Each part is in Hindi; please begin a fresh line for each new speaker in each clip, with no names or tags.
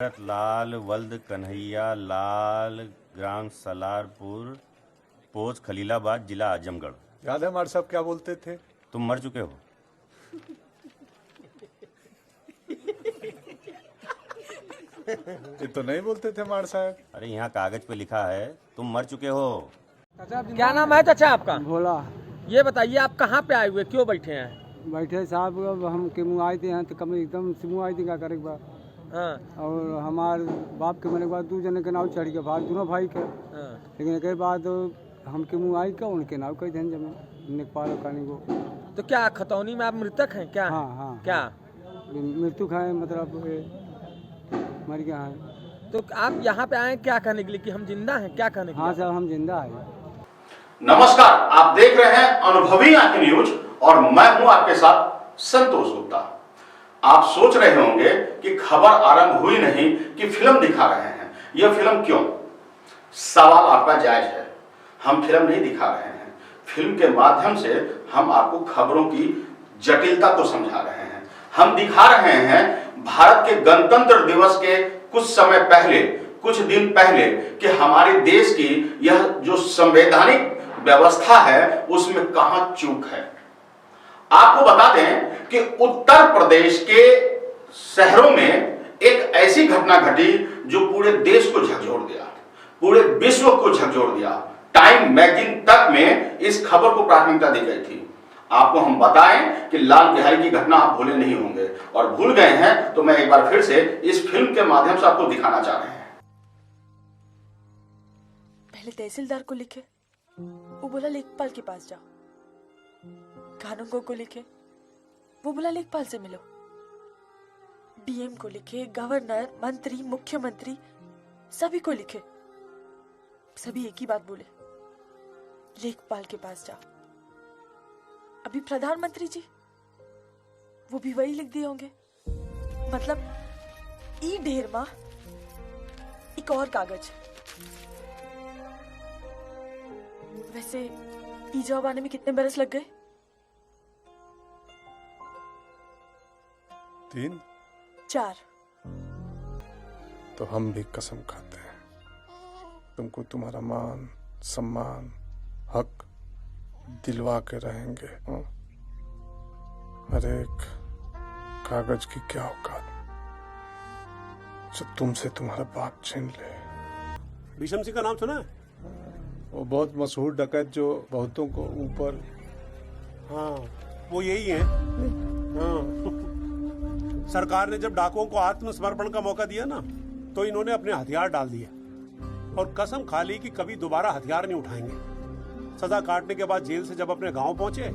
लाल वल्द कन्हैया लाल ग्राम सलारपुर पोस्ट खलीलाबाद जिला आजमगढ़।
याद है मार साहब क्या बोलते थे?
तुम मर चुके हो।
ये तो नहीं बोलते थे मार साहब।
अरे यहाँ कागज पे लिखा है तुम मर चुके हो।
क्या नाम है चाचा आपका?
भोला।
ये बताइए आप कहाँ पे आए हुए, क्यों बैठे हैं?
बैठे साहब, अब हम के मुँह आए थे यहाँ तो कम एकदम से मुँह आई थी क्या करे एक बार।
हाँ।
और हमारे बाप के मरने के बाद दो जने के नाव चढ़ के भाग दोनों भाई के।
हाँ।
लेकिन एक बाद हम के मुँह आई का उनके नाव कई थे जमीन नेपाल कानी को।
तो क्या खतौनी में आप मृतक हैं क्या?
हाँ हाँ।
क्या
मृत्यु खाए मतलब मर गया है।
तो आप यहाँ पे आए क्या कहने के लिए कि हम जिंदा हैं, क्या कहने के लिए?
हाँ साहब हम जिंदा है।
नमस्कार, आप देख रहे हैं अनुभवी आंखें न्यूज और मैं हूं आपके साथ संतोष गुप्ता। आप सोच रहे होंगे कि खबर आरंभ हुई नहीं कि फिल्म दिखा रहे हैं। यह फिल्म क्यों? सवाल आपका जायज है। हम फिल्म नहीं दिखा रहे हैं। फिल्म के माध्यम से हम आपको खबरों की जटिलता को समझा रहे हैं। हम दिखा रहे हैं भारत के गणतंत्र दिवस के कुछ समय पहले, कुछ दिन पहले कि हमारे देश की यह जो संवैधानिक व्यवस्था है उसमें कहां चूक है। आपको बता दें कि उत्तर प्रदेश के शहरों में एक ऐसी घटना घटी जो पूरे देश को झकझोर दिया, पूरे विश्व को झकझोर दिया। टाइम मैगजीन तक में इस खबर को प्राथमिकता दी गई थी। आपको हम बताएं कि लाल बिहारी की घटना आप भूले नहीं होंगे, और भूल गए हैं तो मैं एक बार फिर से इस फिल्म के माध्यम से आपको दिखाना चाह रहे हैं।
पहले तहसीलदार को लिखे, वो बोला लेखपाल के पास जाओ। कानूनगो को लिखे, वो बोला लेखपाल से मिलो। डीएम को लिखे, गवर्नर, मंत्री, मुख्यमंत्री, सभी को लिखे। सभी एक ही बात बोले, लेखपाल के पास जाओ। अभी प्रधानमंत्री जी वो भी वही लिख दिए होंगे। मतलब ई ढेर मां एक और कागज। वैसे ई जवाब आने में कितने बरस लग गए?
3
4।
तो हम भी कसम खाते हैं तुमको तुम्हारा मान सम्मान हक दिलवा के रहेंगे। हर एक कागज की क्या औकात जो तुमसे तुम्हारा बाप छीन ले।
भीषम सिंह का नाम सुना है?
वो बहुत मशहूर डकैत जो बहुतों को ऊपर।
हाँ, वो यही है। हाँ। सरकार ने जब डाकुओं को आत्मसमर्पण का मौका दिया ना, तो इन्होंने अपने हथियार डाल दिए और कसम खा ली कि कभी दोबारा हथियार नहीं उठाएंगे। सजा काटने के बाद जेल से जब अपने गांव पहुंचे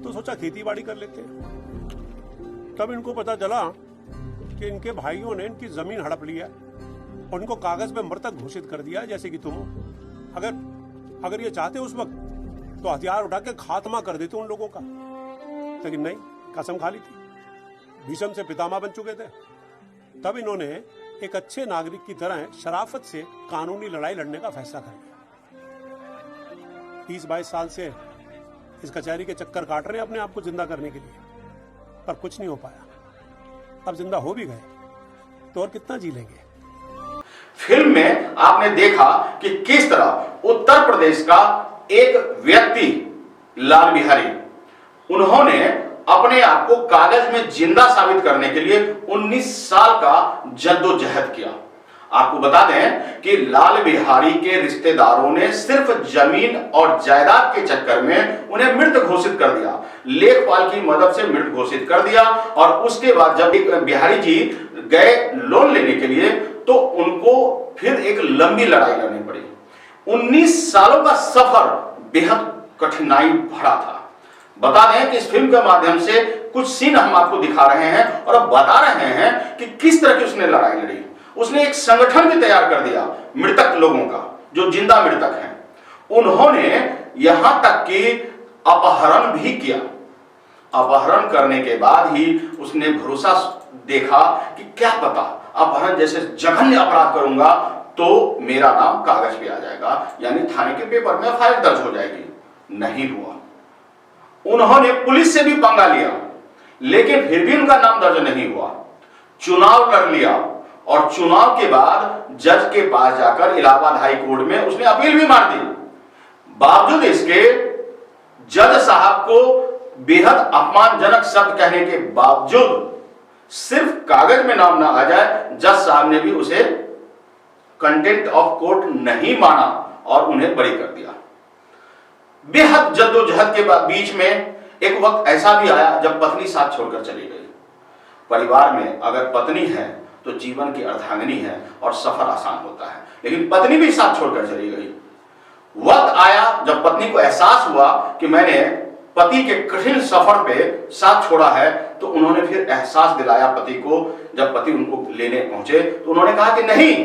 तो सोचा खेती बाड़ी कर लेते हैं। तब इनको पता चला कि इनके भाइयों ने इनकी जमीन हड़प लिया और इनको कागज पे मृतक घोषित कर दिया, जैसे कि तुम हो। अगर ये चाहते उस वक्त तो हथियार उठा के खात्मा कर देते उन लोगों का, लेकिन नहीं, कसम खा ली थी। भीषम से पितामह बन चुके थे। तब इन्होंने एक अच्छे नागरिक की तरह शराफत से कानूनी लड़ाई लड़ने का फैसला कर लिया। 30-22 साल से इस कचहरी के चक्कर काट रहे हैं अपने आप को जिंदा करने के लिए, पर कुछ नहीं हो पाया। अब जिंदा हो भी गए तो और कितना जी लेंगे।
फिल्म में आपने देखा कि किस तरह उत्तर प्रदेश का एक व्यक्ति लाल बिहारी, उन्होंने अपने आप को कागज में जिंदा साबित करने के लिए 19 साल का जद्दोजहद किया। आपको बता दें कि लाल बिहारी के रिश्तेदारों ने सिर्फ जमीन और जायदाद के चक्कर में उन्हें मृत घोषित कर दिया, लेखपाल की मदद से मृत घोषित कर दिया। और उसके बाद जब बिहारी जी गए लोन लेने के लिए तो उनको फिर एक लंबी लड़ाई लड़नी पड़ी। 19 सालों का सफर बेहद कठिनाई भरा था। बता दें कि इस फिल्म के माध्यम से कुछ सीन हम आपको दिखा रहे हैं और अब बता रहे हैं कि किस तरह की उसने लड़ाई लड़ी। उसने एक संगठन भी तैयार कर दिया मृतक लोगों का, जो जिंदा मृतक हैं। उन्होंने यहां तक कि अपहरण भी किया। अपहरण करने के बाद ही उसने भरोसा देखा कि क्या पता अपहरण जैसे जघन्य अपराध करूंगा तो मेरा नाम कागज पे आ जाएगा, यानी थाने के पेपर में एफआईआर दर्ज हो जाएगी। नहीं हुआ। उन्होंने पुलिस से भी पंगा लिया, लेकिन फिर भी उनका नाम दर्ज नहीं हुआ। चुनाव लड़ लिया और चुनाव के बाद जज के पास जाकर इलाहाबाद हाई कोर्ट में उसने अपील भी मार दी। बावजूद इसके जज साहब को बेहद अपमानजनक शब्द कहने के बावजूद, सिर्फ कागज में नाम ना आ जाए, जज साहब ने भी उसे कंटेम्प्ट ऑफ कोर्ट नहीं माना और उन्हें बरी कर दिया। बेहद जद्दोजहद के बीच में एक वक्त ऐसा भी आया जब पत्नी साथ छोड़कर चली गई। परिवार में अगर पत्नी है तो जीवन की अर्धांगिनी है और सफर आसान होता है, लेकिन पत्नी भी साथ छोड़कर चली गई। वक्त आया जब पत्नी को एहसास हुआ कि मैंने पति के कठिन सफर पे साथ छोड़ा है, तो उन्होंने फिर एहसास दिलाया पति को। जब पति उनको लेने पहुंचे तो उन्होंने कहा कि नहीं,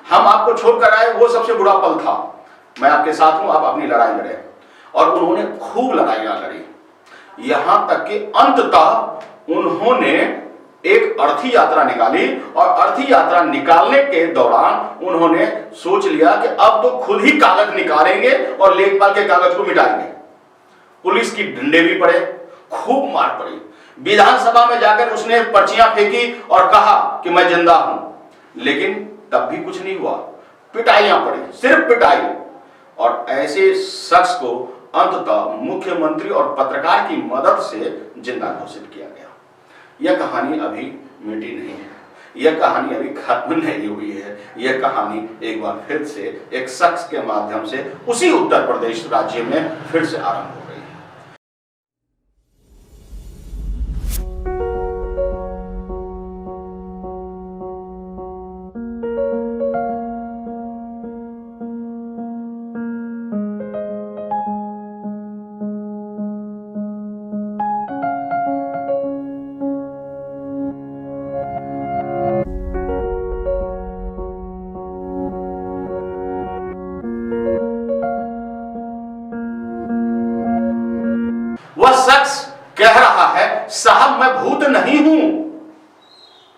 हम आपको छोड़कर आए, वो सबसे बुरा पल था, मैं आपके साथ हूं, आप अपनी लड़ाई लड़े। और उन्होंने खूब लड़ाइयां लड़ी, यहां तक कि अंततः उन्होंने एक अर्थी यात्रा निकाली और अर्थी यात्रा निकालने के दौरान उन्होंने सोच लिया कि अब तो खुद ही कागज निकालेंगे और लेखपाल के कागज को मिटाएंगे। पुलिस की डंडे भी पड़े, खूब मार पड़ी। विधानसभा में जाकर उसने पर्चियां फेंकी और कहा कि मैं जिंदा हूं, लेकिन तब भी कुछ नहीं हुआ, पिटाइयां पड़ी, सिर्फ पिटाई। और ऐसे शख्स को अंततः मुख्यमंत्री और पत्रकार की मदद से जिंदा घोषित किया गया। यह कहानी अभी मिटी नहीं है, यह कहानी अभी खत्म नहीं हुई है। यह कहानी एक बार फिर से एक शख्स के माध्यम से उसी उत्तर प्रदेश राज्य में फिर से आरंभ हो गई है। शख्स कह रहा है, साहब मैं भूत नहीं हूं,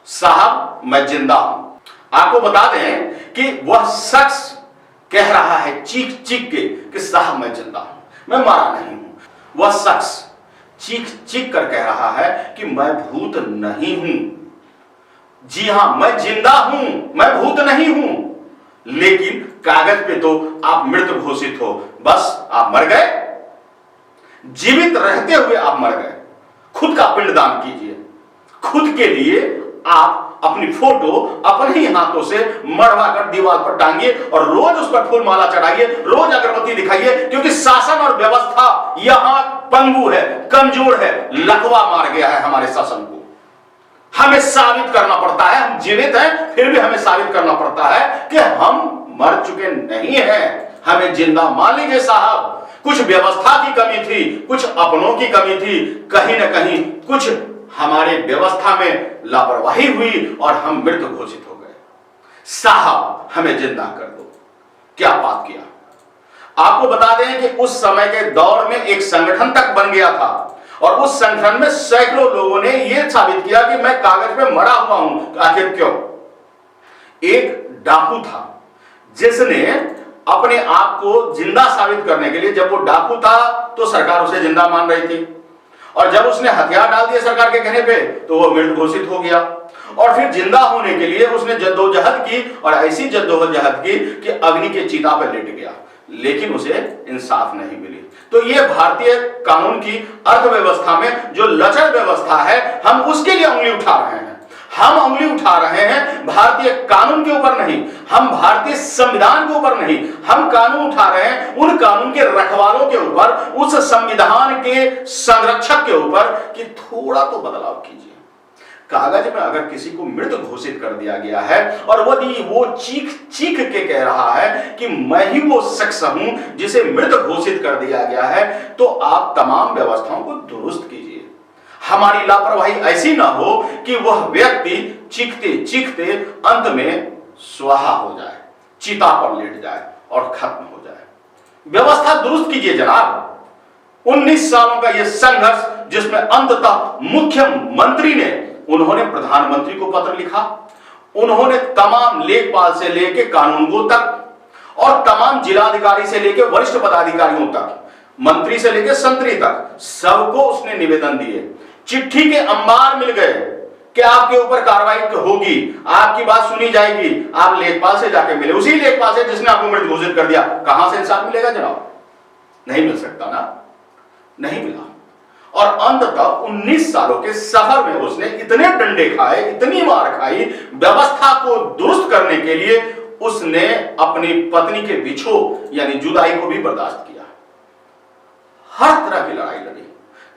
साहब मैं जिंदा हूं। आपको बता दें कि वह शख्स कह रहा है चीख चीख के कि साहब मैं जिंदा हूं, मैं मारा नहीं हूं। वह शख्स चीख चीख कर कह रहा है कि मैं भूत नहीं हूं। जी हां, मैं जिंदा हूं, मैं भूत नहीं हूं, लेकिन कागज पे तो आप मृत घोषित हो। बस आप मर गए, जीवित रहते हुए आप मर गए। खुद का पिंडदान कीजिए, खुद के लिए आप अपनी फोटो अपने ही हाथों से मढ़वा कर दीवार पर टांगिए और रोज उस पर फूल माला चढ़ाइए, रोज अगरबत्ती दिखाइए, क्योंकि शासन और व्यवस्था यहां पंगु है, कमजोर है, लकवा मार गया है हमारे शासन को। हमें साबित करना पड़ता है, हम जीवित हैं, फिर भी हमें साबित करना पड़ता है कि हम मर चुके नहीं हैं, हमें जिंदा मान लीजिए साहब। कुछ व्यवस्था की कमी थी, कुछ अपनों की कमी थी, कहीं ना कहीं कुछ हमारे व्यवस्था में लापरवाही हुई और हम मृत घोषित हो गए। साहब हमें जिंदा कर दो। क्या बात किया। आपको बता दें कि उस समय के दौर में एक संगठन तक बन गया था और उस संगठन में सैकड़ों लोगों ने यह साबित किया कि मैं कागज पे मरा हुआ हूं। आखिर क्यों? एक डाकू था जिसने अपने आप को जिंदा साबित करने के लिए, जब वो डाकू था तो सरकार उसे जिंदा मान रही थी, और जब उसने हथियार डाल दिए सरकार के कहने पे तो वो मृत घोषित हो गया। और फिर जिंदा होने के लिए उसने जद्दोजहद की और ऐसी जद्दोजहद की कि अग्नि के चिता पर लेट गया, लेकिन उसे इंसाफ नहीं मिली। तो ये भारतीय कानून की अर्थव्यवस्था में जो लचर व्यवस्था है, हम उसके लिए उंगली उठा रहे हैं। हम उंगली उठा रहे हैं भारतीय कानून के ऊपर नहीं, हम भारतीय संविधान के ऊपर नहीं, हम कानून उठा रहे हैं उन कानून के रखवालों के ऊपर, उस संविधान के संरक्षक के ऊपर कि थोड़ा तो बदलाव कीजिए। कागज में अगर किसी को मृत घोषित कर दिया गया है और वो चीख चीख के कह रहा है कि मैं ही वो शख्स हूं जिसे मृत घोषित कर दिया गया है, तो आप तमाम व्यवस्थाओं को दुरुस्त कीजिए। हमारी लापरवाही ऐसी ना हो कि वह व्यक्ति चीखते चीखते अंत में स्वाहा हो जाए, चिता पर लेट जाए और खत्म हो जाए। व्यवस्था दुरुस्त कीजिए जनाब। 19 सालों का यह संघर्ष जिसमें अंततः मुख्यमंत्री ने, उन्होंने प्रधानमंत्री को पत्र लिखा, उन्होंने तमाम लेखपाल से लेकर कानूनगो तक और तमाम जिलाधिकारी से लेकर वरिष्ठ पदाधिकारियों तक, मंत्री से लेकर संतरी तक, सबको उसने निवेदन दिए। चिट्ठी के अंबार मिल गए कि आपके ऊपर कार्रवाई होगी, आपकी बात सुनी जाएगी, आप लेखपाल से जाके मिले, उसी लेखपाल से जिसने आपको मृत घोषित कर दिया। कहां से इंसाफ मिलेगा जनाब? नहीं मिल सकता ना, नहीं मिला। और अंततः 19 सालों के सफर में उसने इतने डंडे खाए, इतनी मार खाई, व्यवस्था को दुरुस्त करने के लिए उसने अपनी पत्नी के बिछोह यानी जुदाई को भी बर्दाश्त किया। हर तरह की लड़ाई लड़ी,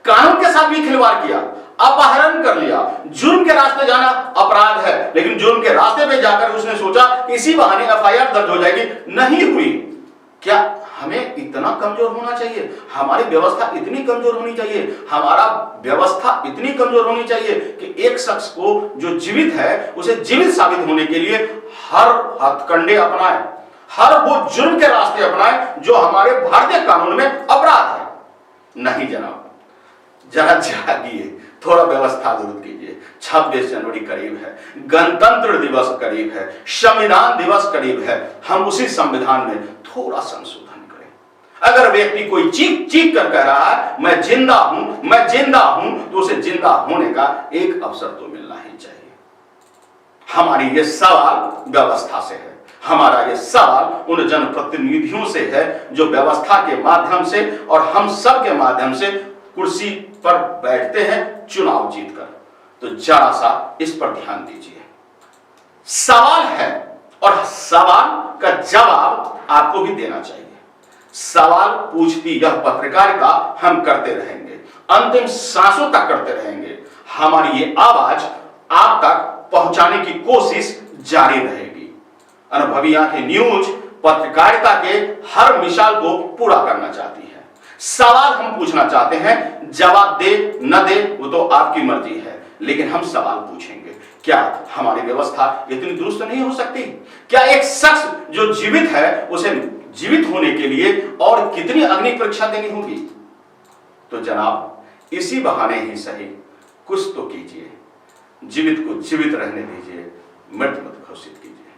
कानून के साथ भी खिलवाड़ किया, अपहरण कर लिया। जुर्म के रास्ते जाना अपराध है, लेकिन जुर्म के रास्ते पे जाकर उसने सोचा इसी बहाने एफआईआर दर्ज हो जाएगी, नहीं हुई। क्या हमें इतना कमजोर होना चाहिए? हमारी व्यवस्था इतनी कमजोर होनी चाहिए, हमारा व्यवस्था इतनी कमजोर होनी चाहिए कि एक शख्स को जो जीवित है उसे जीवित साबित होने के लिए हर हथकंडे अपनाए, हर वो जुर्म के रास्ते अपनाए जो हमारे भारतीय कानून में अपराध है? नहीं जनाब, जरा जागिए, थोड़ा व्यवस्था दुरुस्त कीजिए। 26 जनवरी करीब है, गणतंत्र दिवस करीब है, संविधान दिवस करीब है। हम उसी संविधान में थोड़ा संशोधन करें। अगर व्यक्ति कोई चीख चीख कर कह रहा है मैं जिंदा हूं, मैं जिंदा हूं, तो उसे जिंदा होने का एक अवसर तो मिलना ही चाहिए। हमारी ये सवाल व्यवस्था से है, हमारा ये सवाल उन जनप्रतिनिधियों से है जो व्यवस्था के माध्यम से और हम सब के माध्यम से कुर्सी पर बैठते हैं चुनाव जीतकर। तो जरा सा इस पर ध्यान दीजिए। सवाल है और सवाल का जवाब आपको भी देना चाहिए। सवाल पूछती यह पत्रकारिता हम करते रहेंगे, अंतिम सांसों तक करते रहेंगे। हमारी ये आवाज आप तक पहुंचाने की कोशिश जारी रहेगी। अनुभवी आंखें न्यूज पत्रकारिता के हर मिसाल को पूरा करना चाहती है। सवाल हम पूछना चाहते हैं, जवाब दे न दे वो तो आपकी मर्जी है, लेकिन हम सवाल पूछेंगे। क्या हमारी व्यवस्था इतनी दुरुस्त नहीं हो सकती? क्या एक शख्स जो जीवित है उसे जीवित होने के लिए और कितनी अग्नि परीक्षा देनी होगी? तो जनाब इसी बहाने ही सही कुछ तो कीजिए, जीवित को जीवित रहने दीजिए, मृत मत घोषित कीजिए।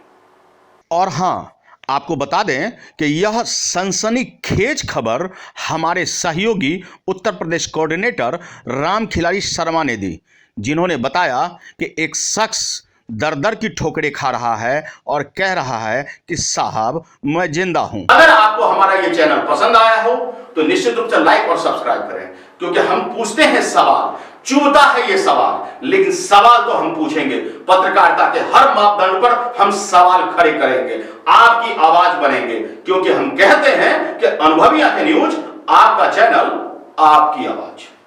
और हां, आपको बता दें कि यह सनसनीखेज खबर हमारे सहयोगी उत्तर प्रदेश कोऑर्डिनेटर राम खिलाड़ी शर्मा ने दी, जिन्होंने बताया कि एक शख्स दर दर की ठोकरें खा रहा है और कह रहा है कि साहब मैं जिंदा हूं।
अगर आपको हमारा ये चैनल पसंद आया हो तो निश्चित रूप से लाइक और सब्सक्राइब करें, क्योंकि हम पूछते हैं सवाल, चुभता है ये सवाल, लेकिन सवाल तो हम पूछेंगे। पत्रकारिता के हर मापदंड पर हम सवाल खड़े करेंगे, आपकी आवाज बनेंगे, क्योंकि हम कहते हैं कि अनुभवी आंखें न्यूज आपका चैनल, आपकी आवाज।